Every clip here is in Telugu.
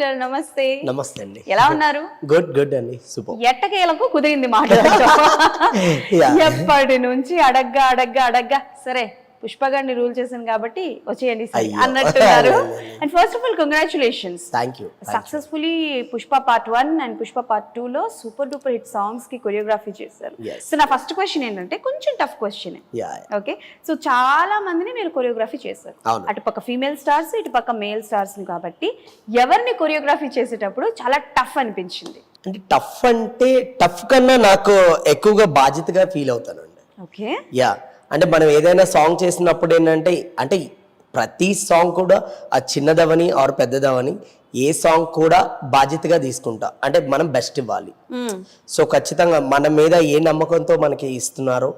మాస్టర్ నమస్తే. నమస్తే అండి. ఎలా ఉన్నారు? గుడ్ అండి, సూపర్. ఎట్టకేలకు కుదిరింది మాట్లాడటం. ఎప్పటి నుంచి అడగ్గా సరే పుష్ప గారిని రూల్ చేశాను కాబట్టి వచ్చేయండి అన్నట్టున్నారు. And first of all congratulations, thank you. Successfully Pushpa part 1 and Pushpa part 2 లో సూపర్ డూపర్ హిట్ సాంగ్స్ కి కొరియోగ్రఫీ చేశారు. సో నా ఫస్ట్ క్వశ్చన్ ఏంటంటే కొంచెం టఫ్ క్వశ్చన్. ఓకే, సో చాలా మందిని మీరు కొరియోగ్రఫీ చేశారు, అటుపక్క ఫీమేల్ స్టార్స్ ఇటుపక్క మేల్ స్టార్స్ కాబట్టి ఎవరిని కొరియోగ్రఫీ చేసేటప్పుడు చాలా టఫ్ అనిపించింది? అంటే టఫ్ కన్నా నాకు ఎక్కువగా బాధ్యతగా ఫీల్ అవుతానండి. ఓకే, యా, అంటే మనం ఏదైనా సాంగ్ చేసినప్పుడు ఏంటంటే అంటే ప్రతి సాంగ్ కూడా అది చిన్నదవని ఆర్ పెద్దదవని ఏ సాంగ్ కూడా బాధ్యతగా తీసుకుంటా. అంటే మనం బెస్ట్ ఇవ్వాలి. సో ఖచ్చితంగా మన మీద ఏ నమ్మకంతో మనకి ఇస్తున్నారో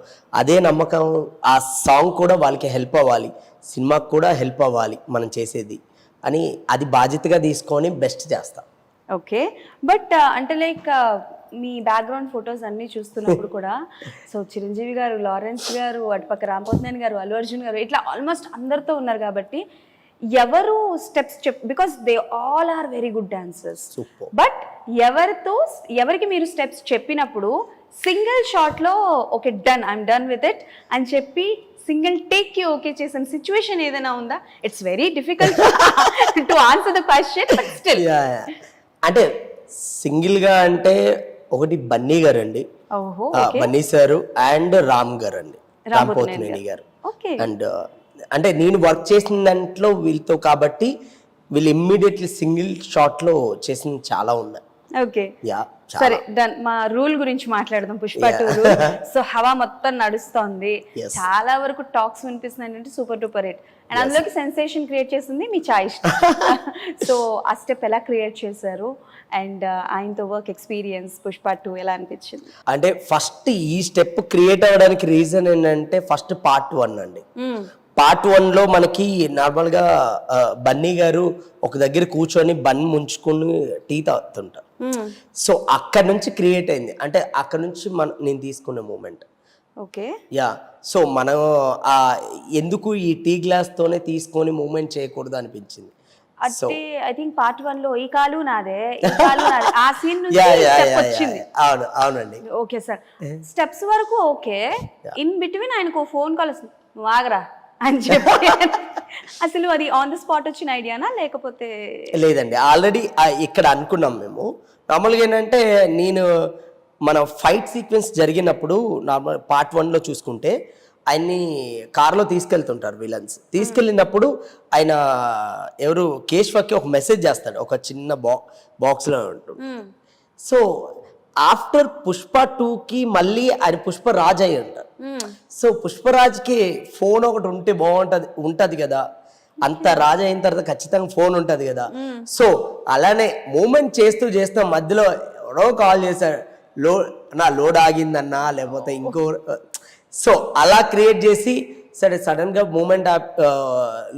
అదే నమ్మకం ఆ సాంగ్ కూడా వాళ్ళకి హెల్ప్ అవ్వాలి, సినిమాకి కూడా హెల్ప్ అవ్వాలి మనం చేసేది అని అది బాధ్యతగా తీసుకొని బెస్ట్ చేస్తాం. ఓకే, బట్ అంటే లైక్ మీ బ్యాక్గ్రౌండ్ ఫొటోస్ అన్ని చూస్తున్నప్పుడు కూడా సో చిరంజీవి గారు, లారెన్స్ గారు, అటుపక్క రాంపోతినేని గారు, అల్లు అర్జున్ గారు, ఇట్లా ఆల్మోస్ట్ అందరితో ఉన్నారు కాబట్టి ఎవరు steps because they all are very good dancers. But ఎవరికి మీరు స్టెప్స్ చెప్పినప్పుడు సింగిల్ షాట్ లో okay done, I'm done with it అని చెప్పి సింగిల్ టేక్ కి ఓకే చేసిన సిచ్యువేషన్ ఏదైనా ఉందా? It's very difficult to answer the question but still. అంటే సింగిల్ గా అంటే ఒకటి బన్నీ గారు అండి, బన్నీ సారు అండ్ రామ్ గారు అండి, రాంపోతినేని గారు. అండ్ అంటే నేను వర్క్ చేసిన దాంట్లో వీళ్ళతో కాబట్టి వీళ్ళు ఇమ్మీడియట్లీ సింగిల్ షాట్ లో చేసిన చాలా ఉన్నాయి. ఓకే, సరే డన్. మా రూల్ గురించి మాట్లాడదాం, పుష్ప 2 రూల్. సో హవా మొత్తం నడుస్తోంది, చాలా వరకు టాక్స్ వినిపిస్తున్నాయి అంటే సూపర్ డూపర్ హిట్ అండ్ అందులోకి సెన్సేషన్ క్రియేట్ చేసింది మీ చాయిస్. సో ఆ స్టెప్ ఎలా క్రియేట్ చేశారు అండ్ ఆయనతో వర్క్ ఎక్స్పీరియన్స్ పుష్ప 2 ఎలా అనిపించింది? అంటే ఫస్ట్ ఈ స్టెప్ క్రియేట్ అవ్వడానికి రీజన్ ఏంటంటే ఫస్ట్ పార్ట్ 1 అండి. పార్ట్ 1 లో మనకి నార్మల్ గా బన్నీ గారు ఒక దగ్గర కూర్చొని బన్ ముంచుకొని టీ తాగుతుంటారు. సో అక్కడ నుంచి క్రియేట్ అయింది, అంటే అక్కడ నుంచి నేను తీసుకున్న మూమెంట్. ఓకే, యా, సో మనం ఎందుకు ఈ టీ గ్లాస్ తోనే తీసుకొని మూమెంట్ చేయకూడదు అనిపించింది. అంటే ఐ థింక్ పార్ట్ 1 లో ఈ కాలు నాదే ఆ సీన్ నుంచి స్టెప్ వచ్చింది. అవునండి. ఓకే సార్, స్టెప్స్ వరకు ఓకే. ఇన్ బిట్వీన్ ఆయనకు ఫోన్ కాల్ వస్తుంది, నువ్వు ఆగరా అని చెప్పి. అసలు అది ఆన్ ద స్పాట్ వచ్చిన ఐడియానా లేకపోతే? లేదండి, ఆల్రెడీ ఇక్కడ అనుకున్నాం మేము. నార్మల్గా ఏంటంటే నేను మన ఫైట్ సీక్వెన్స్ జరిగినప్పుడు నార్మల్ పార్ట్ 1 లో చూసుకుంటే ఆయన్ని కార్లో తీసుకెళ్తుంటారు విలన్స్. తీసుకెళ్ళినప్పుడు ఆయన ఎవరు కేశవకి ఒక మెసేజ్ చేస్తాడు, ఒక చిన్న బాక్స్లో ఉంటుంది. సో ఆఫ్టర్ పుష్ప 2కి మళ్ళీ ఆయన పుష్పరాజ్ అయ్యి ఉంటారు. సో పుష్పరాజ్కి ఫోన్ ఒకటి ఉంటే ఉంటది కదా, అంత రాజు అయిన తర్వాత ఖచ్చితంగా ఫోన్ ఉంటది కదా. సో అలానే మూమెంట్ చేస్తూ మధ్యలో ఎవరో కాల్ చేశాడు, నా లోడ్ ఆగిందన్నా లేకపోతే ఇంకో. సో అలా క్రియేట్ చేసి సరే సడన్ గా మూమెంట్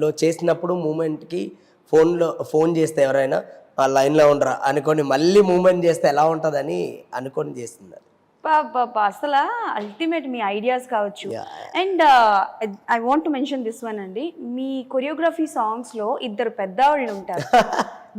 లో చేసినప్పుడు మూమెంట్కి ఫోన్ చేస్తే ఎవరైనా లైన్లో ఉండరా అనుకొని మళ్ళీ మూమెంట్ చేస్తే ఎలా ఉంటుందని అనుకొని చేస్తుంది. అసలు అల్టిమేట్ మీ ఐడియాస్ కావచ్చు. And I want to mention this one అండి, మీ కొరియోగ్రఫీ సాంగ్స్ లో ఇద్దరు పెద్దవాళ్ళు ఉంటారు.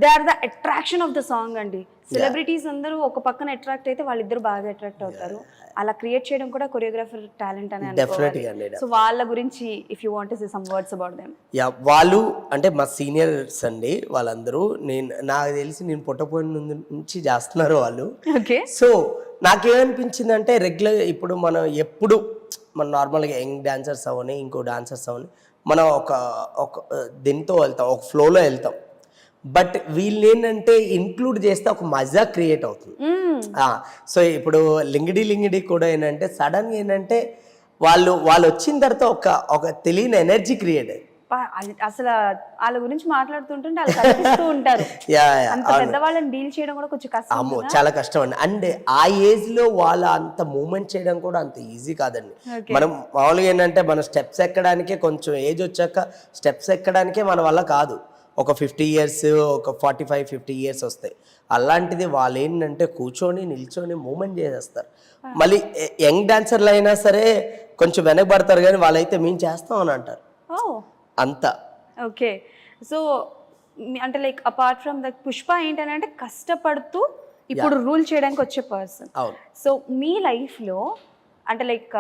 They are the attraction of the song అండి. సెలబ్రిటీస్ అందరూ ఒక పక్కన అట్రాక్ట్ అయితే వాళ్ళిద్దరు బాగా అట్రాక్ట్ అవుతారు. అలా క్రియేట్ చేయడం కూడా కొరియోగ్రాఫర్ టాలెంట్ అని అనుకోవాలి. సో వాళ్ళ గురించి if you want to say some words about them. Yeah, వాళ్ళు అంటే మా సీనియర్స్ అండి వాళ్ళందరూ. నాకు తెలిసి నేను పుట్టపోయిన నుంచి చేస్తున్నారు వాళ్ళు. ఓకే, సో నాకేమనిపించింది అంటే రెగ్యులర్ ఇప్పుడు మనం ఎప్పుడు మన నార్మల్గా యంగ్ డాన్సర్స్ అవని ఇంకో డాన్సర్స్ అవని మనం ఒక దీంతో వెళ్తాం, ఒక ఫ్లోలో వెళ్తాం. బట్ వీళ్ళు ఏంటంటే ఇంక్లూడ్ చేస్తే ఒక మజా క్రియేట్ అవుతుంది. సో ఇప్పుడు లింగిడి కూడా ఏంటంటే సడన్ గా ఏంటంటే వాళ్ళు వచ్చిన తర్వాత ఒక తెలియని ఎనర్జీ క్రియేట్ అయ్యింది. అసలు వాళ్ళ గురించి మాట్లాడుతుంటే వాళ్ళు కనిపిస్తూ ఉంటారు. అంత పెద్దవాళ్ళని డీల్ చేయడం కూడా కొంచెం కష్టం, చాలా కష్టం అండి. అండ్ ఆ ఏజ్ లో వాళ్ళ అంత మూమెంట్ చేయడం కూడా అంత ఈజీ కాదండి. మనం మామూలుగా ఏంటంటే మన స్టెప్స్ ఎక్కడానికే కొంచెం ఏజ్ వచ్చాక స్టెప్స్ ఎక్కడానికే మన వల్ల కాదు. ఒక 50 years, ఒక 45-50 years వస్తాయి. అలాంటిది వాళ్ళు ఏంటంటే కూర్చొని నిల్చొని మూమెంట్ చేసేస్తారు. మళ్ళీ యంగ్ డాన్సర్లు అయినా సరే కొంచెం వెనకబడతారు, కానీ వాళ్ళైతే మేము చేస్తాం అని అంటారు అంత. ఓకే, సో అంటే like apart from the Pushpa ఏంటంటే కష్టపడుతూ ఇప్పుడు రూల్ చేయడానికి వచ్చే పర్సన్. అవును సో మీ లైఫ్లో అంటే లైక్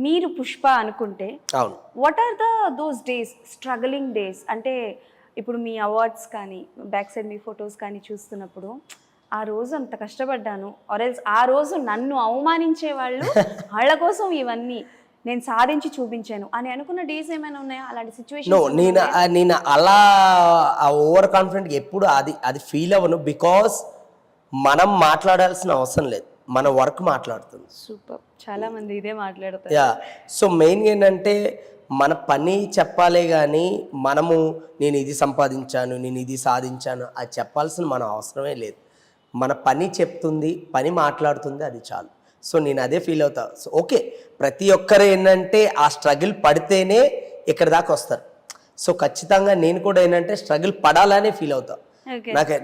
మీరు పుష్ప అనుకుంటే అవును what are those days, struggling days? అంటే ఇప్పుడు మీ అవార్డ్స్ కానీ బ్యాక్ సైడ్ మీ ఫొటోస్ కానీ చూస్తున్నప్పుడు ఆ రోజు అంత కష్టపడ్డాను, ఆర్ఎల్స్ ఆ రోజు నన్ను అవమానించే వాళ్ళు వాళ్ళ కోసం ఇవన్నీ నేను సాధించి చూపించాను అని అనుకున్న డేస్ ఏమైనా ఉన్నాయా? అలాంటి నో, సిచ్యువేషన్ నేను అలా ఓవర్ కాన్ఫిడెంట్ ఎప్పుడు అది ఫీల్ అవ్వను. బికాస్ మనం మాట్లాడాల్సిన అవసరం లేదు, మన వర్క్ మాట్లాడుతుంది. సూపర్, చాలా మంది ఇదే మాట్లాడతారు. యా, సో మెయిన్గా ఏంటంటే మన పని చెప్పాలే కానీ మనము నేను ఇది సంపాదించాను, నేను ఇది సాధించాను అది చెప్పాల్సిన మన అవసరమే లేదు. మన పని చెప్తుంది, పని మాట్లాడుతుంది, అది చాలు. సో నేను అదే ఫీల్ అవుతా. సో ఓకే, ప్రతి ఒక్కరు ఏంటంటే ఆ స్ట్రగుల్ పడితేనే ఇక్కడ దాకా వస్తారు. సో ఖచ్చితంగా నేను కూడా ఏంటంటే స్ట్రగుల్ పడాలనే ఫీల్ అవుతా.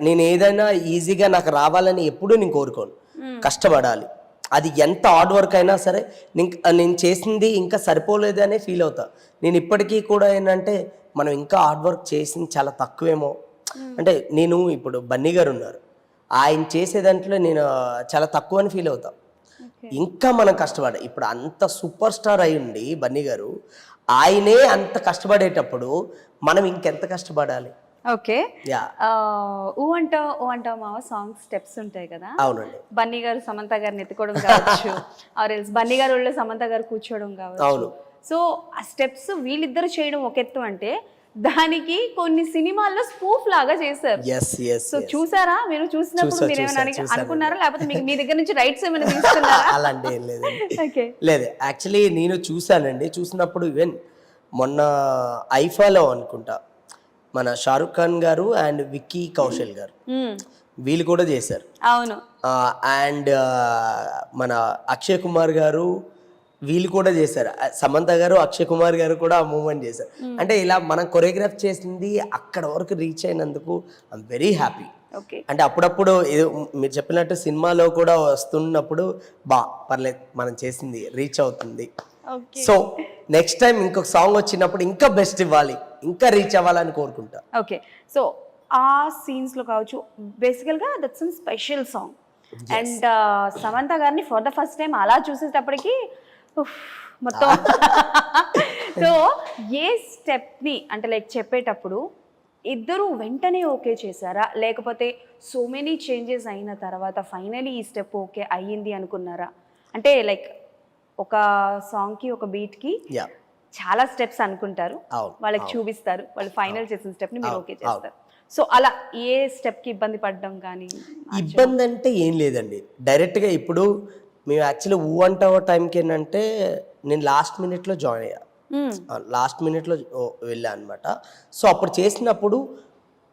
నేను ఏదైనా ఈజీగా నాకు రావాలని ఎప్పుడూ నేను కోరుకోను, కష్టపడాలి. అది ఎంత హార్డ్ వర్క్ అయినా సరే నేను చేసింది ఇంకా సరిపోలేదు అనే ఫీల్ అవుతా. నేను ఇప్పటికీ కూడా ఏంటంటే మనం ఇంకా హార్డ్ వర్క్ చేసింది చాలా తక్కువేమో. అంటే నేను ఇప్పుడు బన్నీ గారు ఉన్నారు, ఆయన చేసే దాంట్లో నేను చాలా తక్కువ అని ఫీల్ అవుతా. ఇంకా మనం కష్టపడాలి. ఇప్పుడు అంత సూపర్ స్టార్ అయి ఉండి బన్నీ గారు ఆయనే అంత కష్టపడేటప్పుడు మనం ఇంకెంత కష్టపడాలి? ఓకే, యా, ఊ అంటావు మావ సాంగ్ స్టెప్స్ ఉంటాయి కదా. అవునండి, బన్నీ గారు సమంత గారిని ఎత్తుకోవడం కావచ్చు, ఆర్ ఎల్స్ బన్నీ గారు ఒళ్ళో సమంత గారు కూర్చోవడం కావచ్చు. అవును. సో ఆ స్టెప్స్ వీళ్ళిద్దరు చేయడం ఒక ఎత్తు అంటే దానికి కొన్ని సినిమాల్లో స్పూఫ్ లాగా చేశారు. సో చూసారా మీరు? చూసినప్పుడు మీరు ఏమైనా అనుకున్నారా, లేకపోతే మీ దగ్గర నుంచి రైట్స్ ఏమైనా తీసుకున్నారా? అలాంటి ఏం లేదండి. లేదు, యాక్చువల్లీ నేను చూసానండి. చూసినప్పుడు ఈవెన్ మొన్న ఐఫాలో అనుకుంటా మన షారుఖ్ ఖాన్ గారు అండ్ విక్కీ కౌశల్ గారు వీళ్ళు కూడా చేశారు. అవును. అండ్ మన అక్షయ్ కుమార్ గారు వీళ్ళు కూడా చేశారు. సమంత గారు, అక్షయ్ కుమార్ గారు కూడా ఆ మూమెంట్ చేశారు. అంటే ఇలా మనం కొరియోగ్రాఫ్ చేసింది అక్కడ వరకు రీచ్ అయినందుకు ఐఎమ్ వెరీ హ్యాపీ. అంటే అప్పుడప్పుడు ఏదో మీరు చెప్పినట్టు సినిమాలో కూడా వస్తున్నప్పుడు పర్లేదు మనం చేసింది రీచ్ అవుతుంది. సో నెక్స్ట్ టైం ఇంకొక సాంగ్ వచ్చినప్పుడు ఇంకా బెస్ట్ ఇవ్వాలి, ఇంకా రీచ్ అవ్వాలని కోరుకుంటా. ఓకే, సో ఆ సీన్స్ లో కావచ్చు బేసికల్గా that's some special song. And Samantha గారిని ఫర్ ద ఫస్ట్ టైం అలా చూసేటప్పటికి మొత్తం సో ఏ స్టెప్ని అంటే లైక్ చెప్పేటప్పుడు ఇద్దరు వెంటనే ఓకే చేశారా, లేకపోతే సో మెనీ చేంజెస్ అయిన తర్వాత ఫైనలీ ఈ స్టెప్ ఓకే అయ్యింది అనుకున్నారా? అంటే లైక్ ఒక సాంగ్కి ఒక బీట్కి చాలా స్టెప్స్ అనుకుంటారు, వాళ్ళకి చూపిస్తారు, వాళ్ళు ఫైనల్ చేసిన స్టెప్ని మీరు ఓకే చేస్తారు. సో అలా ఏ స్టెప్కి ఇబ్బంది పడడం కానీ? ఇబ్బంది అంటే ఏం లేదండి, డైరెక్ట్గా ఇప్పుడు మేము యాక్చువల్లీ ఊ అంటావో టైంకి ఏంటంటే నేను లాస్ట్ మినిట్లో జాయిన్ అయ్యా, లాస్ట్ మినిట్లో వెళ్ళా అనమాట. సో అప్పుడు చేసినప్పుడు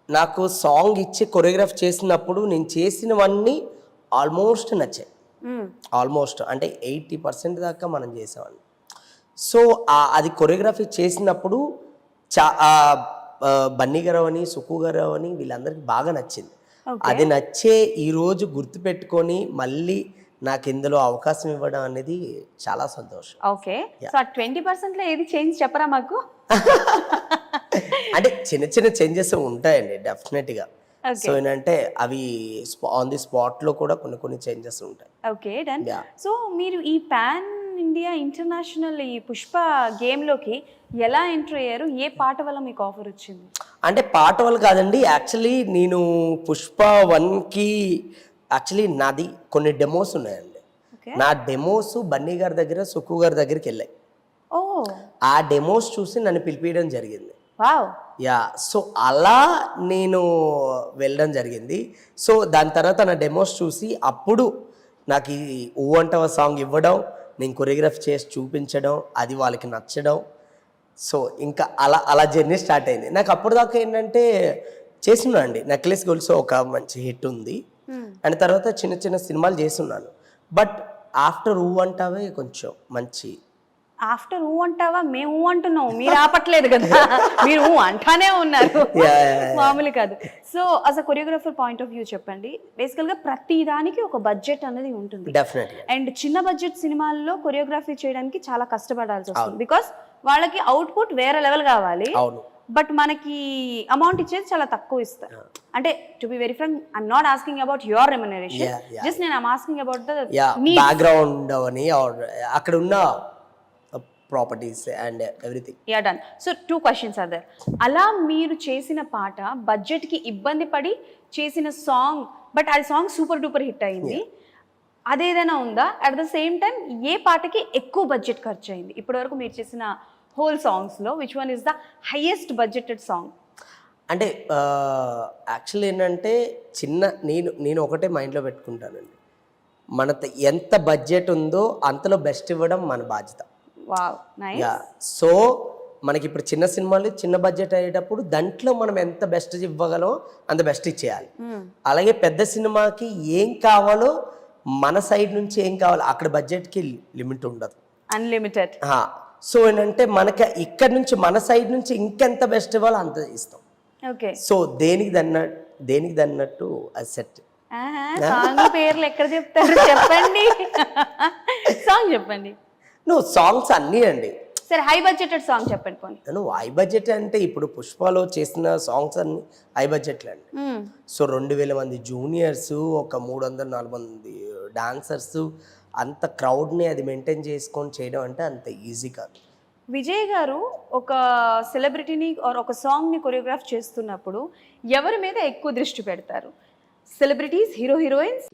నాకు సాంగ్ ఇచ్చి కొరియోగ్రాఫ్ చేసినప్పుడు నేను చేసినవన్నీ ఆల్మోస్ట్ నచ్చాయి. ఆల్మోస్ట్ అంటే 80% దాకా మనం చేసామండి. సో అది కొరియోగ్రఫీ చేసినప్పుడు బన్నీ గారు అని, సుక్కు గారు అని వీళ్ళందరికీ బాగా నచ్చింది. అది నచ్చే ఈరోజు గుర్తుపెట్టుకొని మళ్ళీ నాకు ఇందులో అవకాశం ఇవ్వడం అనేది చాలా సంతోషం. ఓకే, సో 20%లో ఏది చేంజ్ చెప్పరా మాకు? అంటే చిన్న చిన్న చేంజెస్ ఉంటాయండి డెఫినెట్గా. సో ఏంటంటే అవి ఆన్ ది స్పాట్లో కూడా కొన్ని చేంజెస్ ఉంటాయి. Okay, done. సో మీరు ఈ పాన్ ఇండియా ఇంటర్నేషనల్ ఈ పుష్ప గేమ్లోకి ఎలా ఎంటర్ అయ్యారు? ఏ పాట వల్ల మీకు ఆఫర్ వచ్చింది? అంటే పాట వల్ల కాదండి, యాక్చువల్లీ నేను పుష్ప 1కి యాక్చువల్లీ నాది కొన్ని డెమోస్ ఉన్నాయండి. నా డెమోస్ బన్నీ గారి దగ్గర, సుక్కు గారి దగ్గరికి వెళ్ళాయి. ఆ డెమోస్ చూసి నన్ను పిలిపించడం జరిగింది. యా, సో అలా నేను వెళ్ళడం జరిగింది. సో దాని తర్వాత నా డెమోస్ చూసి అప్పుడు నాకు ఈ ఊ అంటావా సాంగ్ ఇవ్వడం, నేను కొరియోగ్రాఫ్ చేసి చూపించడం, అది వాళ్ళకి నచ్చడం. సో ఇంకా అలా జర్నీ స్టార్ట్ అయింది. నాకు అప్పుడు దాకా ఏంటంటే చేస్తున్నా అండి, నెక్లెస్ గొలుసు ఒక మంచి హిట్ ఉంది, అండ్ తర్వాత చిన్న చిన్న సినిమాలు చేస్తున్నాను. బట్ ఆఫ్టర్ ఊ అంటావే కొంచెం మంచి. ఆఫ్టర్ ఊ అంటావా మేము అంటున్నాం, మీరు ఆపట్లేదు కదా, మీరు అంటానే ఉన్నారు, మామూలు కాదు. So as a choreographer point of view చెప్పండి, బేసికల్గా ప్రతి దానికి ఒక బడ్జెట్ అనేది ఉంటుంది. అండ్ చిన్న బడ్జెట్ సినిమాల్లో కొరియోగ్రఫీ చేయడానికి చాలా కష్టపడాల్సి వస్తుంది, బికాస్ వాళ్ళకి అవుట్పుట్ వేరే లెవెల్ కావాలి. బట్ మనకి అమౌంట్ ఇచ్చేది చాలా తక్కువ ఇస్తారు. అంటే to be very frank, I'm not asking about your remuneration, just నేను I'm asking about the background అని అక్కడ ఉన్న properties and everything. Yeah done. So 2 questions are there. అలా మీరు చేసిన పాట బడ్జెట్కి ఇబ్బంది పడి చేసిన సాంగ్, బట్ అది సాంగ్ సూపర్ డూపర్ హిట్ అయింది, అదేదైనా ఉందా? అట్ ద సేమ్ టైం ఏ పాటకి ఎక్కువ బడ్జెట్ ఖర్చు అయింది ఇప్పటివరకు మీరు చేసిన హోల్ సాంగ్స్లో? Which one is the highest budgeted song? అంటే యాక్చువల్ ఏంటంటే నేను ఒకటే మైండ్లో పెట్టుకుంటానండి, మన ఎంత బడ్జెట్ ఉందో అంతలో బెస్ట్ ఇవ్వడం మన బాధ్యత. Wow, nice. యా, సో మనకి ఇప్పుడు చిన్న సినిమాలు చిన్న బడ్జెట్ అయ్యేటప్పుడు దాంట్లో మనం ఎంత బెస్ట్ ఇవ్వగలమో అంత బెస్ట్ ఇచ్చేయాలి. అలాగే పెద్ద సినిమాకి ఏం కావాలో మన సైడ్ నుంచి ఏం కావాలో అక్కడ బడ్జెట్కి లిమిట్ ఉండదు, అన్లిమిటెడ్. సో ఏంటంటే మనకి ఇక్కడ నుంచి మన సైడ్ నుంచి ఇంకెంత బెస్ట్ ఇవ్వాలో అంత ఇస్తాం. ఓకే. సో దేనికి దన్నట్టు అది సెట్. సాంగ్ పేర్లు ఎక్కడ చెప్తారు చెప్పండి, సాంగ్ చెప్పండి. నువ్వు సాంగ్స్ అన్నీ అండి. సరే, హై బడ్జెటెడ్ సాంగ్ చెప్పండి పోనీ. నువ్వు హై బడ్జెట్ అంటే ఇప్పుడు పుష్పలో చేసిన సాంగ్స్ అన్ని హై బడ్జెట్లు అండి. సో 2000 మంది జూనియర్స్, ఒక 300-400 మంది డాన్సర్స్, అంత క్రౌడ్ని అది మెయింటైన్ చేసుకొని చేయడం అంటే అంత ఈజీ కాదు. విజయ్ గారు ఒక సెలబ్రిటీని ఆర్ ఒక సాంగ్ని కొరియోగ్రాఫ్ చేస్తున్నప్పుడు ఎవరి మీద ఎక్కువ దృష్టి పెడతారు? Celebrities, hero heroines?